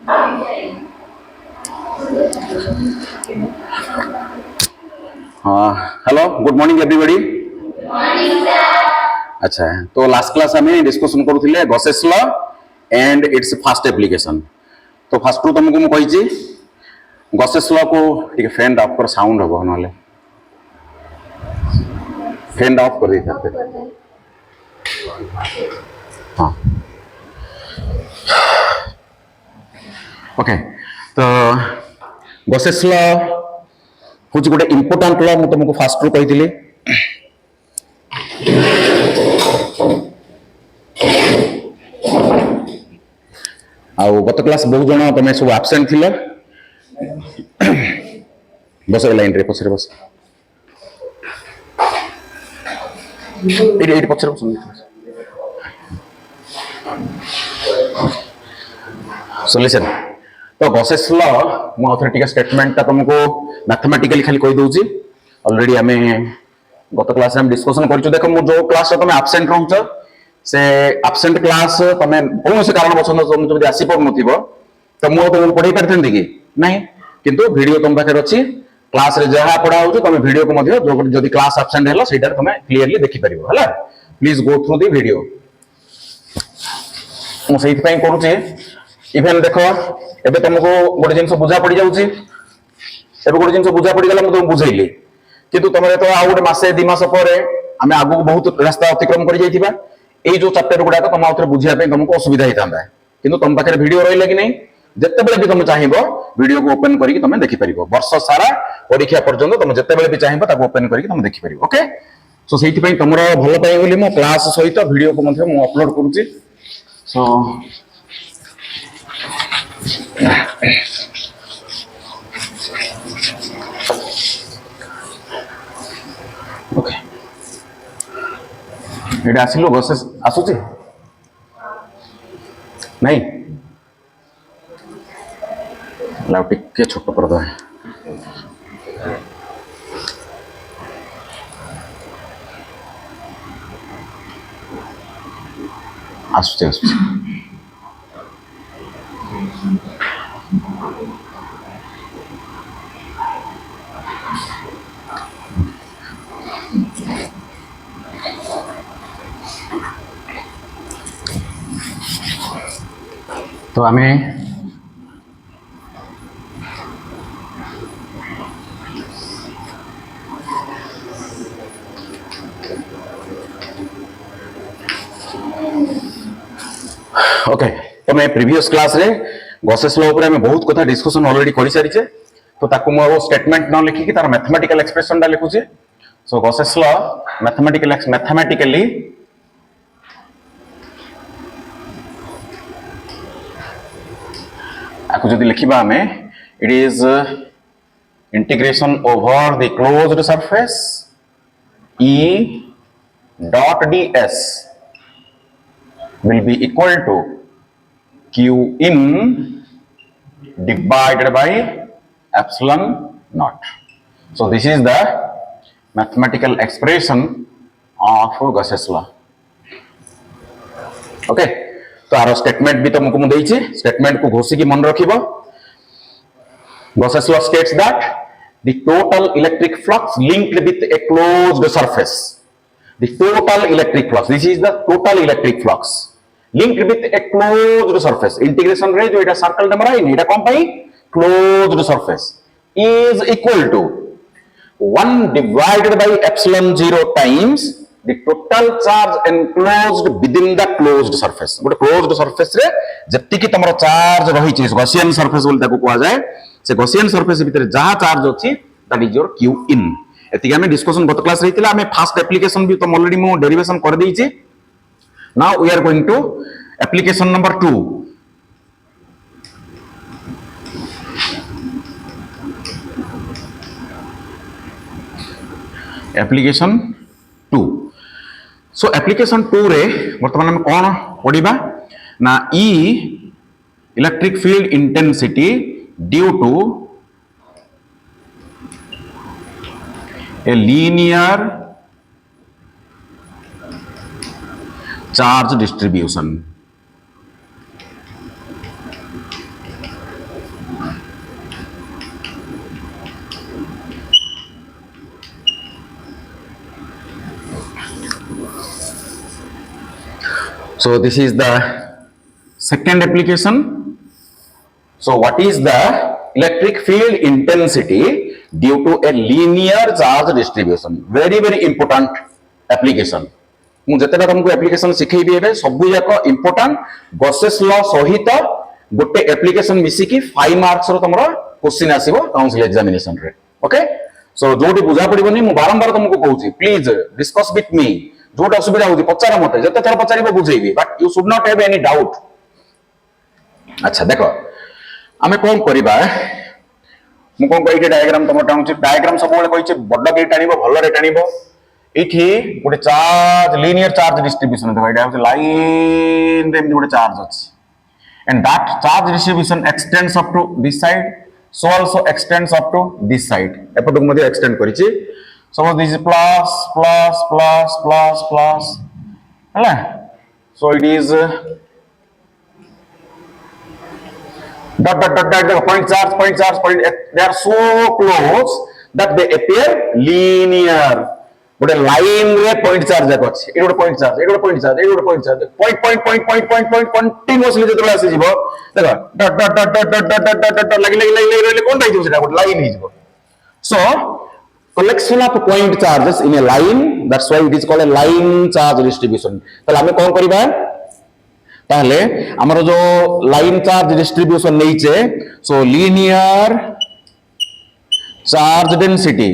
हाँ, hello, good morning everybody. अच्छा, तो लास्ट क्लास हमें डिस्कशन करूथिले Gauss's law and it's first application. तो फास्ट तुमको मु कहिची गॉसेस लॉ को ठीक फैन ऑफ कर साउंड हो नले फैन ऑफ कर देते। हाँ, ओके। तो गॉसेस लॉ हूँ गोटे इंपोर्टाट लॉ मुझे तुमको फास्ट रू कही आउ गत क्लास बहुत जन तुम सब आबसेंट थी बस लाइन रे पछरे बस ये पछरे बस सॉल्यूशन। तो गॉसेस लॉ मु आउथरे टिके स्टेटमेंट तुमको मैथमेटिकली खाली कहि दउची। ऑलरेडी हमें गत क्लास में डिस्कशन करछु। देखो मु जो क्लास तुम आबसेंट रहउछ से आबसेंट क्लास तुम कौन से कारण बसंत तुम जब आसी पर नथिबो तो मु तुम पढ़ाई पारथेंती कि नहीं, किंतु वीडियो तुम पाखे अच्छी क्लास रे जहा पढ़ा हो तुम वीडियो को मध्य जो क्लास आबसेंट है सेटा तुम क्लियरली देखि परिबो हला। Please go through the video. मु सेहि पई करूची। इवेन देखो एबे तुमको गोटे जिनस बुझा पड़ जाउची। एबे गोटे जिनस बुझा पड़ गला मु तुम बुझैली, किंतु तुम तो आ गोटे मासे 2 मास पर आमे आगु बहुत रास्ता अतिक्रम कर जाइथिबा। एई जो चैप्टर गुडा तुम आउथरे बुझिया पे तुमको असुविधा होता है, किंतु तुम पाखे वीडियो रहिला कि नहीं जिते बेले भी तुम चाहिबो वीडियो को ओपन करके तुम देखि परिबो। वर्ष सारा परीक्षा पर्यंत तुम जिते बेले भी चाहिबो ताको ओपन करके तुम देखि परिबो। ओके, सो सेहि पई तुमरो भलो पई बोली मो क्लास सहित वीडियो को मध्य मु अपलोड करूची। सो ओके, एटा आसिलो गॉसेस आसुची नहीं लाउ टिके छोट कर दो आसुची आसुची। तो हमें ओके, तो मैं प्रीवियस क्लास रे गॉसेस लॉ ऊपर हमें बहुत कथा डिस्कशन ऑलरेडी कर सारी। तो ताकू मो स्टेटमेंट न लिखिकी तार मैथमेटिकल एक्सप्रेशन टा लिखुचे। सो गॉसेस लॉ मैथमेटिकली आपको जदि लिखिबा हमें it is integration over the closed surface E dot ds will be equal to q in divided by epsilon naught. So this is the mathematical expression of Gauss's law. Okay, तो आरो statement भी तुमको मु देइछि। Statement को घोषी की मन रखिबो। Gauss's law states that the total electric flux linked with a closed surface, the total electric flux, this is the total electric flux linked with a closed surface, integration रे जो एटा circle number है एटा कोन पई closed surface is equal to 1 divided by epsilon 0 times the total charge enclosed within the closed surface. गोटे closed surface रे जत्ति की तमरो charge रही छै Gaussian surface बोल ताको कहवा जाय। से गॉसियन सरफेस भीतर जहा चार्ज अछि that is your q in। एति हमें डिस्कशन गत क्लास रहितला। हमें फास्ट एप्लीकेशन भी तो ऑलरेडी मो डेरिवेशन कर देइछि। Now we are going to application number 2। Application 2। So application 2 रे वर्तमान हम कोन पढिबा ना E electric field intensity due to a linear charge distribution. So this is the second application. So what is the electric field intensity due to a linear charge distribution? Very very important application. ମୁଁ ଯେତେଟା ତମକୁ application ଶିଖେଇବି ଏବେ ସବୁ ଯାକ important Gauss's law ସହିତ ଗୋଟେ application ମିଶିକି 5 marks ର ତମର क्वेश्चन ଆସିବ काउंसिल एग्जामिनेशन रे. ओके सो जोटी बुझा पड़िबनी मु बारंबार तुमको कहूची प्लीज डिस्कस विथ मी जोटा असुविधा होची पचार मते जते थर पचारिबो बुझेइबी but you should not have any doubt. अच्छा देखो आमे कोन करिबा मु कोन कहिके डायग्राम तम टाउची डायग्राम सब बेले कहिचे बड्ड के टाणिबो भलो रे टाणिबो एठी गोटे चार्ज लीनियर चार्ज डिस्ट्रीब्यूशन देखो एटा होची लाइन रे गोटे चार्ज अछि and that charge distribution extends up to this side, so also extends up to this side. एपटक मध्ये extend करिछि. Suppose this is plus plus plus plus plus हैला. So it is dot point charge point they are so close that they appear linear. गोटे line रे point charge जाक अछि ए गोटे point charge ए गोटे point charge ए गोटे point charge point continuously जेतला आसी जिवो देखो dot dot dot dot dot dot dot लगी रहले कोन दाइ सेटा गोटे लाइन हि जिवो. सो collection of point charges in a line, that's why it is called a line charge distribution. ताले हमें कोन करिबा ताले हमर जो लाइन चार्ज डिस्ट्रीब्यूशन नैचे so linear charge density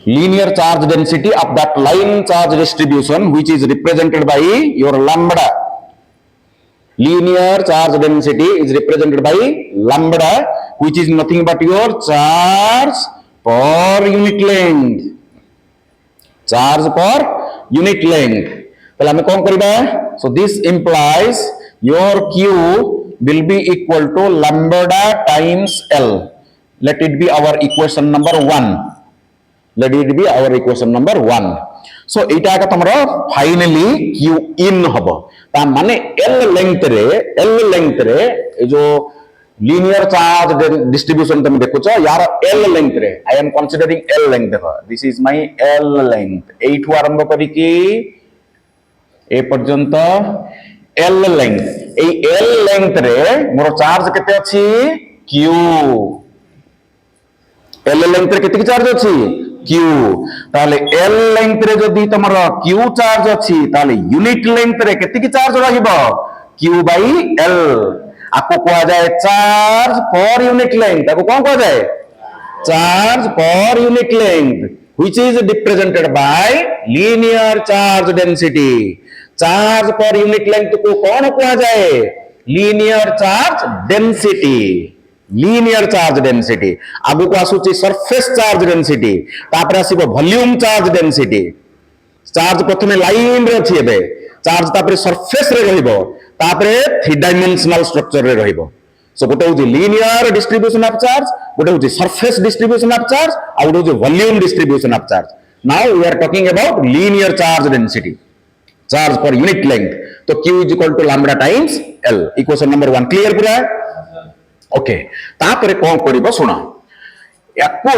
linear charge density of that line charge distribution which is represented by your lambda. Linear charge density is represented by lambda which is nothing but your charge per unit length. Charge per unit length. Tale hame kon kariba? So this implies your Q will be equal to lambda times L. Let it be our equation number 1. Let it be our equation number 1. So एटा का तमरो finally Q in हबो ता माने L length रे ए जो linear charge distribution तुम देखो छ यार L लेंथ रे I am considering L length देखो this is my L length एठू आरंभ करी कि ए पर्यंत L लेंथ ए L लेंथ रे मोर चार्ज केते अछि Q. L लेंथ रे केते चार्ज अछि Q. ताले L लेंथ रे जदी तमरो Q चार्ज अछि ताले यूनिट लेंथ रे केते चार्ज रहिबो Q by L. आपको कहा जाए चार्ज पर यूनिट लेंथ. आपको कौन कहा जाए charge per unit length which is represented by linear charge density. Charge per unit length को कौन कहा जाए linear charge density. Linear charge density आगु को आसुची सरफेस चार्ज डेंसिटी तापर आसीबो वॉल्यूम चार्ज डेंसिटी. चार्ज प्रथमे लाइन रे अछि एबे चार्ज तापर सरफेस रे रहिबो तापर 3 डायमेंशनल स्ट्रक्चर रे रहिबो. सो गोटे होची लीनियर डिस्ट्रीब्यूशन ऑफ चार्ज गोटे होची सरफेस डिस्ट्रीब्यूशन ऑफ चार्ज आ गोटे होची volume distribution of charge. Now we are talking about linear charge density charge per unit length. तो Q is equal to lambda times L. Equation number 1 clear पूरा. Okay तापरे कौन करिबो सुना याकू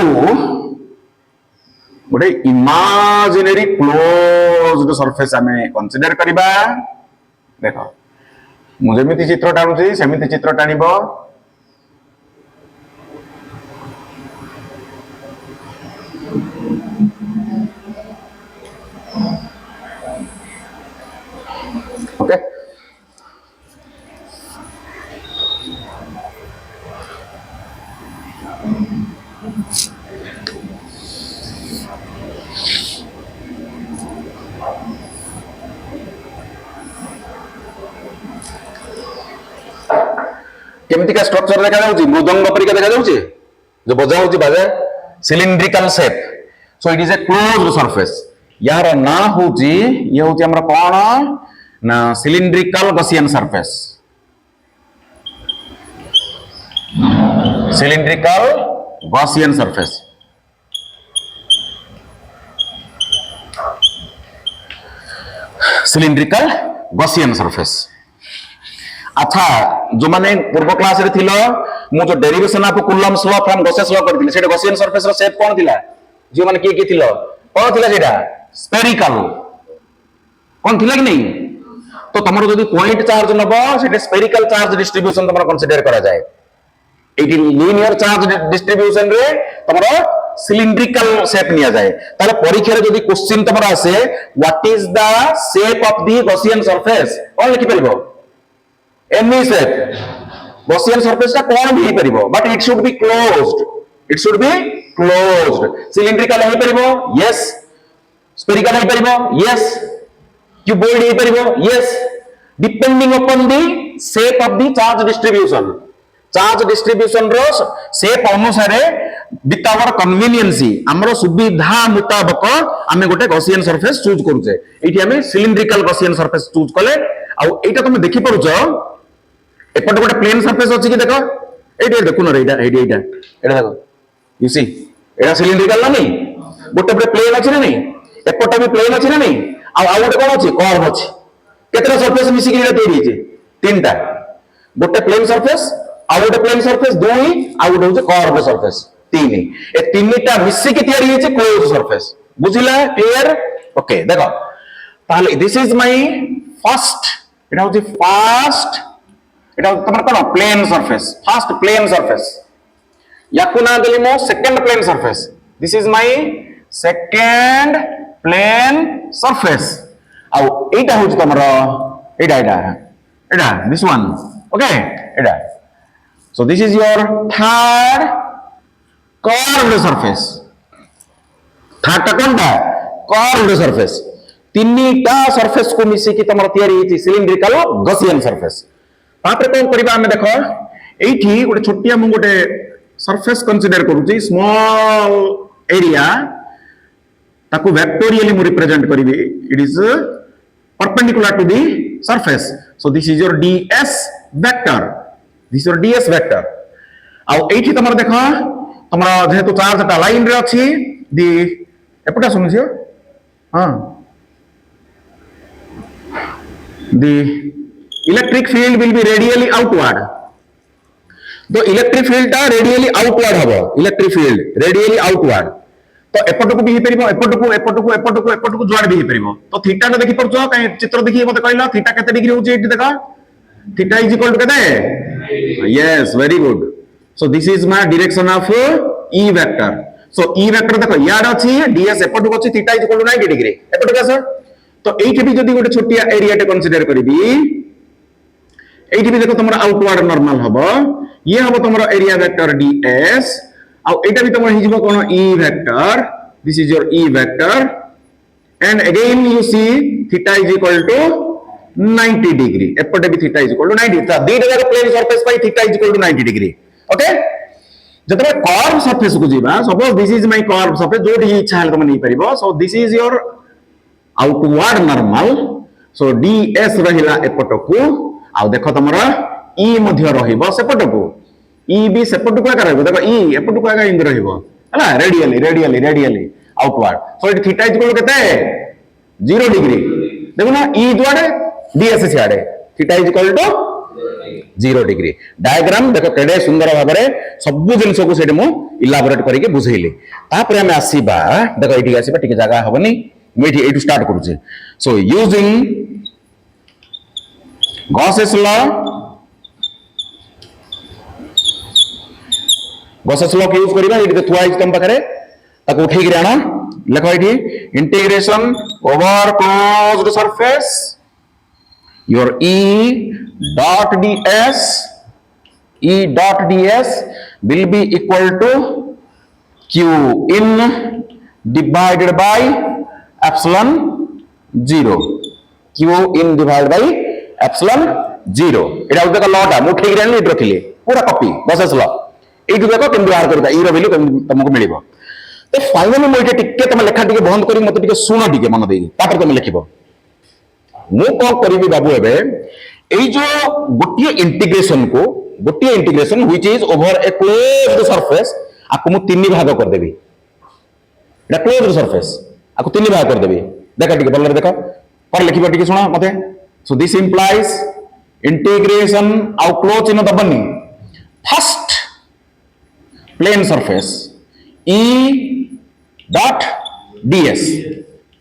गोटे इमेजिनरी क्लोज्ड सरफेस हमें कंसीडर करिबा. देखो मु जेमिति चित्र टाणुची सेमिति चित्र टाणिबो. ओके केमिति का स्ट्रक्चर देखा जाउची मृदंग परिका देखा जाउची जो बजा होची बाजा cylindrical shape. So it is a closed surface. यार ना होची ये होची हमरा कोन ना cylindrical Gaussian surface. Cylindrical Gaussian surface. Cylindrical Gaussian surface. अच्छा जो माने पूर्व क्लास रे थिलो मु जो derivation of Coulomb's law from Gauss's law करथिले सेटा गॉसियन सरफेस रो शेप कोन थिला जो माने की थिलो कोन थिला सेटा स्पेरिकल कौन थिला कि नहीं तो तुमरो जदी पॉइंट चार्ज नबो सेटे स्पेरिकल चार्ज डिस्ट्रीब्यूशन तुमरो कंसीडर करा जाए एटी लीनियर चार्ज डिस्ट्रीब्यूशन रे तुमरो सिलिंड्रिकल शेप निया जाए ताले परीक्षा रे जदी क्वेश्चन तुमरो आसे what is the shape of the Gaussian surface कौन लिखि परबो एनी शेप गॉसियन सरफेस ता कौन भी परबो but it should be closed cylindrical है परबो यस स्पेरिकल है परबो यस क्यूबॉइड है परबो yes depending upon the shape of the charge distribution रो शेप अनुसार विथ आवर कन्वीनियंसी हमरो सुविधा मुताबिक आमे गोटे गॉसियन सरफेस चूज करूचे एठी आमे सिलिंड्रिकल गॉसियन सरफेस चूज कले आ एटा तुम देखि परुचो एपट गोटे प्लेन सरफेस अछि कि देखो एठी देखु न एटा देखो यू सी एटा सिलिंड्रिकल ना नहीं गोटे गोटे प्लेन अछि ना नहीं एपट भी प्लेन अछि ना नहीं आ गोटे कोन अछि कर्व अछि केतरा सरफेस मिसी कि एटा तैयारी छै तीनटा गोटे प्लेन सरफेस आ गोटे प्लेन सरफेस दुई आ गोटे होचे कर्व सरफेस तीन ए तीनटा मिसी के तैयारी होचे क्लोज सरफेस बुझिला क्लियर ओके देखो ताले दिस इज माय फर्स्ट एटा होचे फर्स्ट एटा तमर कोन plane surface first plane surface याकु ना देली मो second plane surface this is my second plane surface आ एटा होचे तमर एटा दिस वन ओके एटा so this is your third curved surface third कोनटा curved surface तीनटा सरफेस को मिसी की तमर तयारी हिची सिलिंड्रिकल गॉसियन सरफेस तापर कोन करबा हमें देखो एठी गोटे छोटिया मु गोटे सरफेस कंसीडर करूची स्मॉल एरिया ताकू वेक्टोरियली मु रिप्रेजेंट करबी it is perpendicular to the surface so this is your ds vector this your ds vector आ एठी तमर देखो तमर जेहेतु चार्ज ता लाइन रे अछि दी एपटा सुनछियो हां the electric field will be radially outward तो इलेक्ट्रिक फील्ड ता रेडियली आउटवर्ड हबो इलेक्ट्रिक फील्ड रेडियली आउटवर्ड तो एपटको भी परिबो एपटको जोड़ भी परिबो तो थीटा ने देखि परछो काई चित्र देखि मते कहला थीटा केते डिग्री होची एठी देखा थीटा इज इक्वल टू केते yes very good so this is my direction of E vector so E vector देखो याड अछि ds एपटको अछि theta is equal to 90 degree एपटको आस तो एठी भी जदी गोटे छोटिया एरिया टे कंसीडर करबी एठी भी देखो तमरा आउटवर्ड नॉर्मल हबो ये हबो तमरा एरिया वेक्टर ds आ एटा भी तमरा हिजबो कोन e vector this is your e vector and again you see theta is equal to 90 degree एपटे भी थीटा इज इक्वल टू 90 ता दी जगह प्लेन सरफेस पाई theta is equal to 90 degree okay जतबे कर्व सरफेस को जीवा suppose this is my curve surface जो डी इच्छा है तुम नहीं परिबो सो this is your outward normal so ds रहिला एपटको आ देखो तमरा e मध्य रहिबो सेपटको e भी सेपटको का रहबो देखो e एपटको का इंद रहिबो हला radially outward so it theta is equal to केते 0 डिग्री देखो ना e द्वारे ds सियाडे theta is equal to 0 degree diagram देखो केडे सुंदर भाबरे सब जिंस को सेटे मु इलाबोरेट करके बुझेइले तापर हम आसीबा देखो एठी आसीबा टिके जगह हबनी मेठी एटू स्टार्ट करूचे सो यूजिंग गॉसेस लॉ के यूज करिबा एठी थुआ इज तम पाखरे ताको उठेई गिराना लिखो एठी integration over closed surface your e dot ds will be equal to q in divided by epsilon 0 q in divided by epsilon 0 एटा देखो लॉटा मु ठीक रे लीड रखिले पूरा कॉपी बसेस लॉ एठी देखो केम व्यवहार करता ई रो वैल्यू तुमको मिलिबो तो फाइनली मु एटा टिके तुम लेखा टिके बंद करी मते टिके सुनो टिके मन देई तापर तुम लिखिबो मु कोन करबी बाबू एबे एई जो गोटिए integration which is over a closed surface आपको मु तीन भाग कर देबी एटा क्लोज्ड सरफेस आपको तीन भाग कर देबी देखा टिके बल्ले देखो पर लिखिबो टिके सुनो मते सो दिस इंप्लाइज इंटीग्रेशन आउ क्लोज इन दबनी first plane surface e dot ds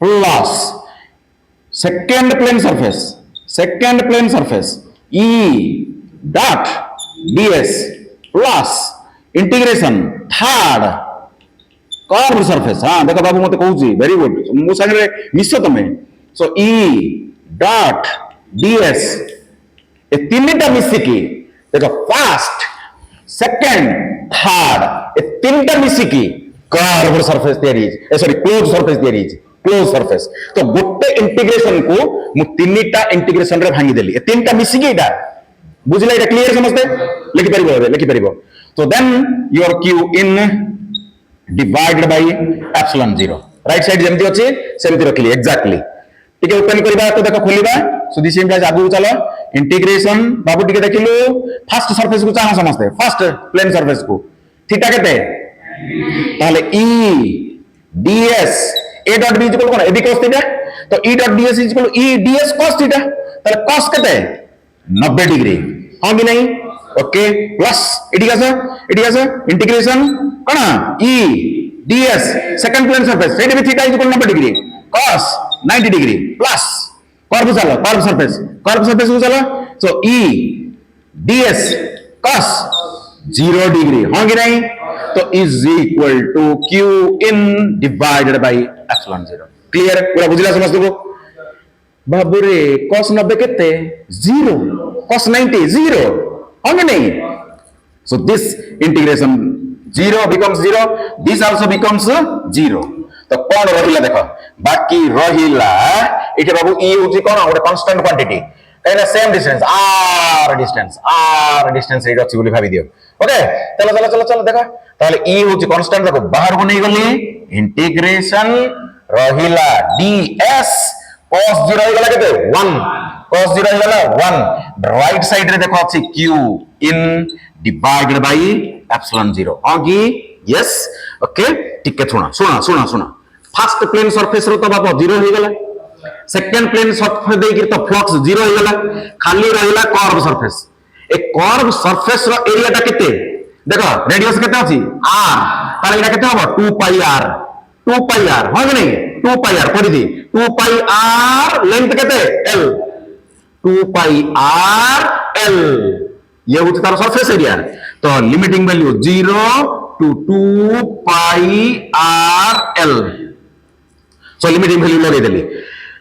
plus second plane surface E dot ds plus integration third curved surface. हाँ देखो बाबू मत कहूँ वेरी गुड मो सागे मिस तुम सो E dot ds ए तीनटा मिसिकी देखो फर्स्ट सेकंड थर्ड ए तीनटा मिसिकी कर्व सरफेस तैयारी सॉरी क्लोज सरफेस तैयारी क्लोज सरफेस तो गोटे इंटीग्रेशन को मु तीनटा इंटीग्रेशन रे भांगी देली ए तीनटा मिसिकी एटा बुझले एटा क्लियर समझते लिखि परिबो तो then your q in divided by epsilon 0 right side जेमती अछि सेमती रखली एग्जैक्टली ठीक है ओपन करबा तो देखो खोलिबा सो दिस इम्प्लाइज आगु चलो इंटीग्रेशन बाबू टिके देखिलु फर्स्ट सरफेस को चाह समझते फर्स्ट प्लेन सरफेस को थीटा केते ताले E ds a dot b equal कोन ए cos थीटा तो E dot ds equal E ds cos theta ताले cos केते 90 डिग्री हां कि नहीं ओके प्लस एडी का इंटीग्रेशन कोन E ds second plane surface सेट भी theta equal 90 degree cos 90 degree plus curve surface को चलो so E ds cos 0 degree हां कि नहीं तो is equal to Q in divided by epsilon 0 clear पूरा बुझला समझ को बाबू रे cos 90 केते 0 cos 90 0 हां कि नहीं so this integration 0 becomes 0 this also becomes 0 तो कौन रहिला देखो बाकी रहिला एटे बाबू E होची कोन ओटे कांस्टेंट क्वांटिटी एना सेम डिस्टेंस r डिस्टेंस एटा अछि बोली भाबी दियो ओके चलो देखो ताले E होची कांस्टेंट देखो बाहर को नहीं गली इंटीग्रेशन रहिला ds cos 0 हो गला केते 1 cos 0 हो गला 1 राइट साइड रे देखो अछि q in divided by epsilon 0 हां कि यस ओके ठीक है सुना फर्स्ट प्लेन सरफेस रो तो बाबा 0 हो गला सेकंड प्लेन सरफेस दे के तो फ्लक्स 0 हो गला खाली रहिला कर्व सरफेस ए कर्व सरफेस रो एरिया ता केते देखो रेडियस केते अछि r ताले एटा केते हो 2 पाई r हो कि नहीं 2 पाई r पड़ी दी 2 पाई r लेंथ केते l 2 पाई r l ये होता तार सरफेस एरिया तो limiting value 0 to 2 pi r l so limiting value लगे देली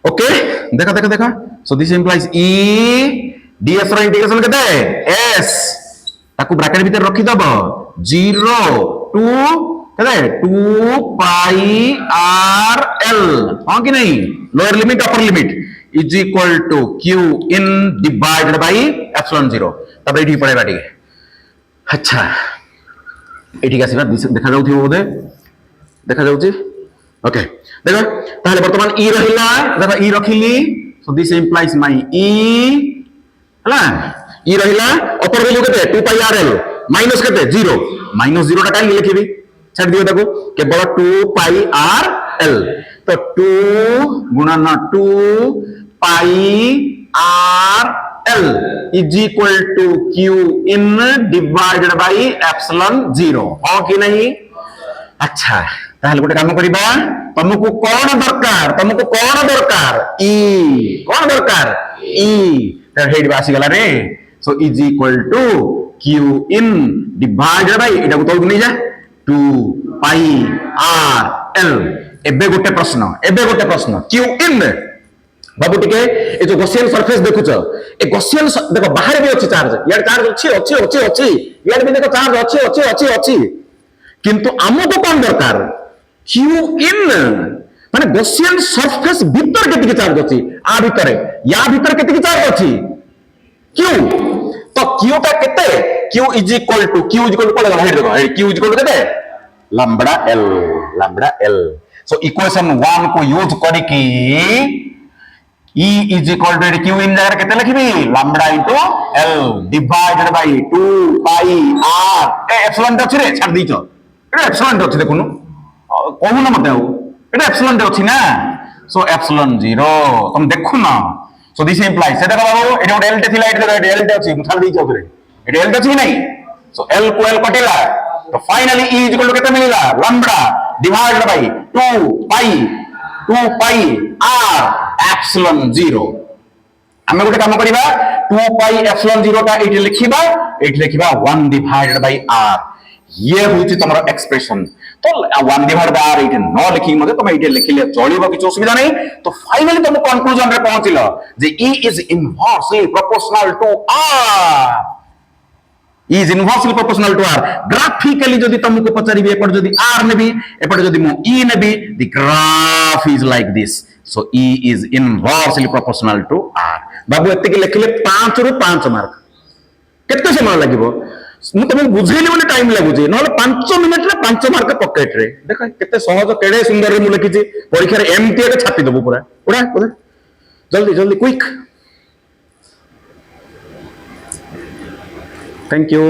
ओके देखा so this implies E ds ର इंटीग्रेशन केते s ताकू ब्रैकेट भीतर रखी दबो 0 to केते 2 pi r l हां कि नहीं lower limit upper limit is equal to q in divided by epsilon 0 तब एठी पड़ेगा ठीक है अच्छा एठी का सिवा देखा जाउथि बोधे देखा जाउछि ओके देखो ताले वर्तमान E रहिला देखो E रखिली so this implies my E हला E रहिला अपर वैल्यू केते 2 पाई r l माइनस केते 0 माइनस 0 टा काई लिखिबी छाड़ दियो ताको केवल 2 पाई r l तो 2 गुणन 2 pi r l is equal to q in divided by epsilon 0 हो कि नहीं अच्छा ताहले गोटे काम करिबा तुमको कोन दरकार E कोन दरकार E त हेड बासी गला रे सो is equal to q in divided by एटा को तो नहीं जा 2 पाई r l एबे गोटे प्रश्न q in बाबू टिके ए जो गॉसियन सरफेस देखुछ ए गॉसियन देखो बाहर भी अछि चार्ज यार चार्ज अछि यार भी देखो चार्ज अछि किंतु हमको कोन दरकार q in माने गॉसियन सरफेस भीतर केते चार्ज अछि आ भीतर या भीतर केते चार्ज अछि q तो q ता केते q इज इक्वल टू कोन हेड देखो q इज इक्वल टू केते लैम्बडा l सो इक्वेशन 1 को यूज करके E is equal to q in जगह केते लिखिबी lambda into l divided by 2 pi r ए एप्सिलॉन त अछि रे छाड़ दीचो एटा एप्सिलॉन त अछि देखुनु कहू ना मते हो एटा एप्सिलॉन त अछि ना सो एप्सिलॉन 0 तुम देखु ना सो दिस इंप्लाइज से देखो बाबू एटा l टे थिला एटा l टे अछि छाड़ दीचो रे एटा l त अछि नहीं सो l को l कटेला तो finally E is equal to केते मिलिला lambda divided by 2 pi 2 pi r epsilon 0 आमे गोटे काम करिबा 2 पाई एप्सिलॉन 0 टा एठी लिखिबा 1 डिवाइडेड बाय r ये होची तमरो एक्सप्रेशन तो 1 डिवाइडेड बाय r एठी न लिखि मते तुम एठी लिखिले चलिबो किछ असुविधा नहीं तो फाइनली तुम कंक्लूजन रे पहुंचिलो जे e is inversely proportional to r is inversely proportional to r graphically जदि तुमको पचारिबे एपट जदि r नेबी एपट जदि मु e navy the graph is like this so e is inversely proportional to r बाबू एते के लिखले 5 रु 5 मार्क केते समय लागिबो मु तुमको बुझेली बोले टाइम लागु जे नले 5 मिनिट रे 5 मार्क पॉकेट रे देखो केते सहज केडे सुंदर रे मु लिखि परीक्षा रे एमटी के छापी दबो पूरा पूरा जल्दी जल्दी क्विक थैंक यू